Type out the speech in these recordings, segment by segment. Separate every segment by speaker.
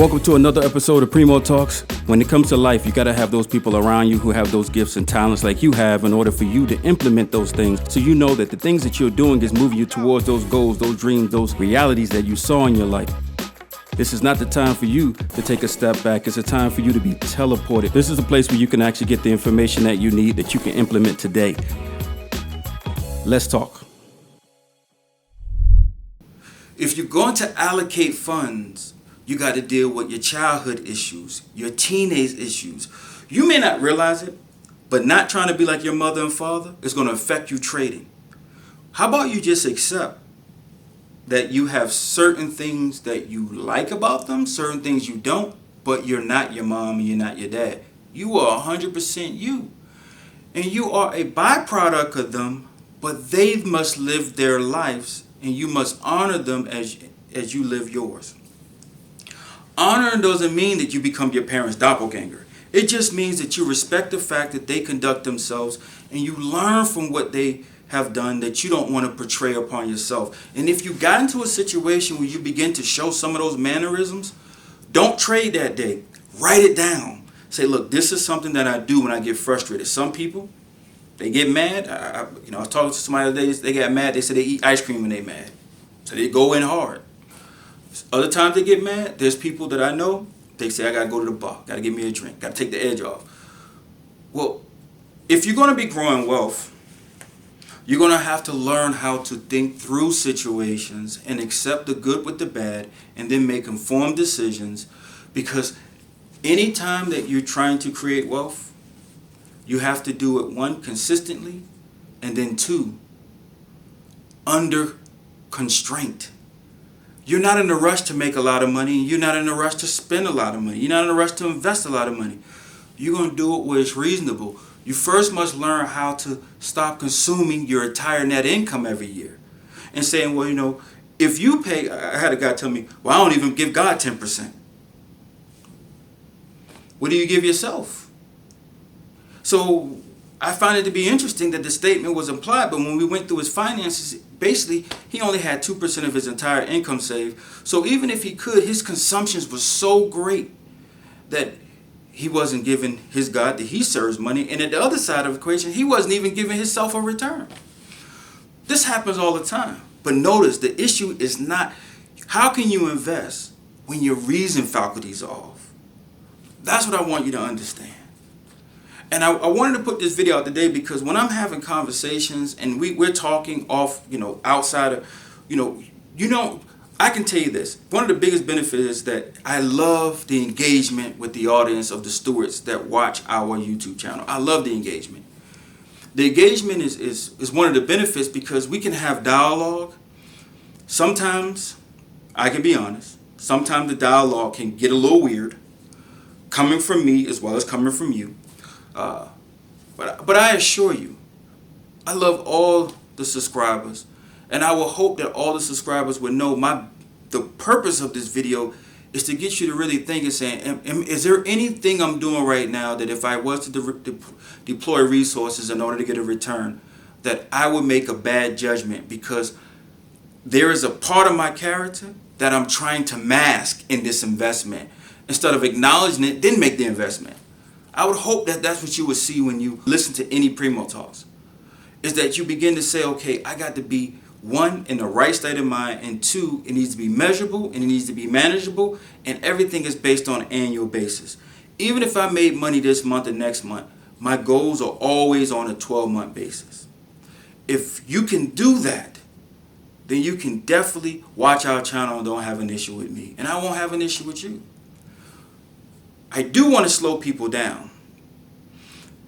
Speaker 1: Welcome to another episode of Primo Talks. When it comes to life, you got to have those people around you who have those gifts and talents like you have in order for you to implement those things, so you know that the things that you're doing is moving you towards those goals, those dreams, those realities that you saw in your life. This is not the time for you to take a step back. It's a time for you to be teleported. This is a place where you can actually get the information that you need that you can implement today. Let's talk.
Speaker 2: If you're going to allocate funds, you got to deal with your childhood issues, your teenage issues. You may not realize it, but not trying to be like your mother and father is going to affect you trading. How about you just accept that you have certain things that you like about them, certain things you don't, but you're not your mom and you're not your dad. You are 100% you. And you are a byproduct of them, but they must live their lives and you must honor them as you live yours. Honoring doesn't mean that you become your parents' doppelganger. It just means that you respect the fact that they conduct themselves and you learn from what they have done that you don't want to portray upon yourself. And if you got into a situation where you begin to show some of those mannerisms, don't trade that day. Write it down. Say, look, this is something that I do when I get frustrated. Some people, they get mad. I was talking to somebody the other day, they got mad. They said they eat ice cream when they mad. So they go in hard. Other times they get mad, there's people that I know, they say, I got to go to the bar, got to get me a drink, got to take the edge off. Well, if you're going to be growing wealth, you're going to have to learn how to think through situations and accept the good with the bad and then make informed decisions, because anytime that you're trying to create wealth, you have to do it, one, consistently, and then two, under constraint. You're not in a rush to make a lot of money. You're not in a rush to spend a lot of money. You're not in a rush to invest a lot of money. You're going to do it where it's reasonable. You first must learn how to stop consuming your entire net income every year. And saying, well, if you pay, I had a guy tell me, well, I don't even give God 10%. What do you give yourself? So I find it to be interesting that the statement was implied, but when we went through his finances, basically, he only had 2% of his entire income saved. So even if he could, his consumptions were so great that he wasn't giving his God that he serves money. And at the other side of the equation, he wasn't even giving himself a return. This happens all the time. But notice, the issue is not, how can you invest when your reason faculty is off? That's what I want you to understand. And I wanted to put this video out today because when I'm having conversations and we're talking off, outside of, I can tell you this. One of the biggest benefits is that I love the engagement with the audience of the stewards that watch our YouTube channel. I love the engagement. The engagement is one of the benefits because we can have dialogue. Sometimes, I can be honest, sometimes the dialogue can get a little weird, coming from me as well as coming from you. But I assure you, I love all the subscribers, and I will hope that all the subscribers would know the purpose of this video is to get you to really think and saying, is there anything I'm doing right now that if I was to deploy resources in order to get a return, that I would make a bad judgment because there is a part of my character that I'm trying to mask in this investment. Instead of acknowledging it, then make the investment. I would hope that that's what you would see when you listen to any Primo Talks, is that you begin to say, okay, I got to be, one, in the right state of mind, and two, it needs to be measurable and it needs to be manageable, and everything is based on an annual basis. Even if I made money this month or next month, my goals are always on a 12-month basis. If you can do that, then you can definitely watch our channel and don't have an issue with me, and I won't have an issue with you. I do want to slow people down.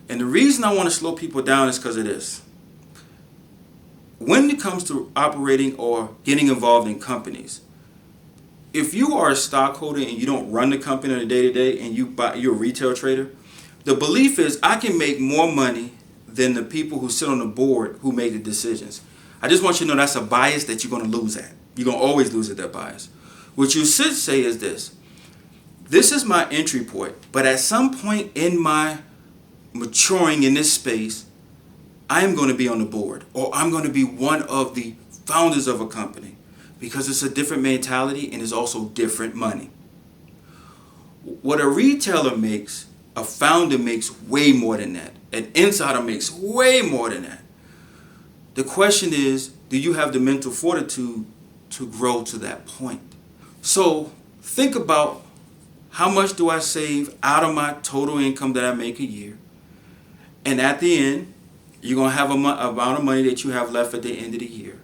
Speaker 2: And the reason I want to slow people down is because of this. When it comes to operating or getting involved in companies, if you are a stockholder and you don't run the company on a day-to-day and you're a retail trader, the belief is I can make more money than the people who sit on the board who make the decisions. I just want you to know that's a bias that you're going to lose at. You're going to always lose at that bias. What you should say is this. This is my entry point, but at some point in my maturing in this space, I am going to be on the board, or I'm going to be one of the founders of a company, because it's a different mentality and it's also different money. What a retailer makes, a founder makes way more than that. An insider makes way more than that. The question is, do you have the mental fortitude to grow to that point? So think about, how much do I save out of my total income that I make a year? And at the end, you're going to have amount of money that you have left at the end of the year.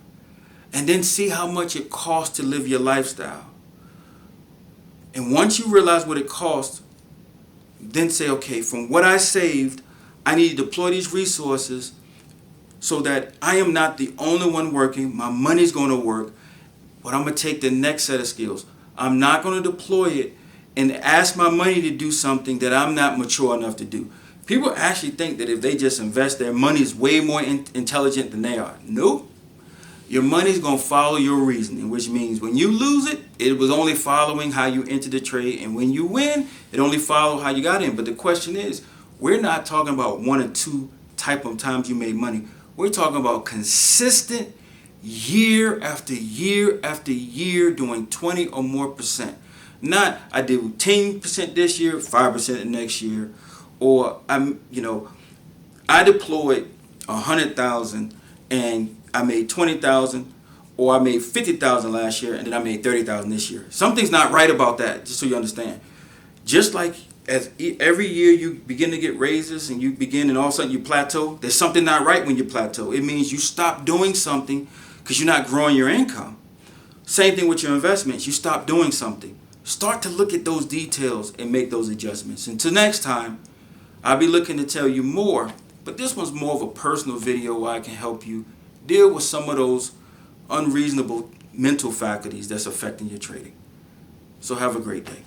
Speaker 2: And then see how much it costs to live your lifestyle. And once you realize what it costs, then say, okay, from what I saved, I need to deploy these resources so that I am not the only one working. My money's going to work. But I'm going to take the next set of skills. I'm not going to deploy it and ask my money to do something that I'm not mature enough to do. People actually think that if they just invest, their money is way more intelligent than they are. Nope. Your money's going to follow your reasoning, which means when you lose it, it was only following how you entered the trade. And when you win, it only followed how you got in. But the question is, we're not talking about 1 or 2 type of times you made money. We're talking about consistent year after year after year doing 20 or more percent. Not I did 10% this year, 5% the next year, or I deployed 100,000 and I made 20,000, or I made 50,000 last year and then I made 30,000 this year. Something's not right about that, just so you understand. Just like as every year you begin to get raises and you begin and all of a sudden you plateau, there's something not right when you plateau. It means you stop doing something because you're not growing your income. Same thing with your investments. You stop doing something. Start to look at those details and make those adjustments. Until next time, I'll be looking to tell you more, but this one's more of a personal video where I can help you deal with some of those unreasonable mental faculties that's affecting your trading. So have a great day.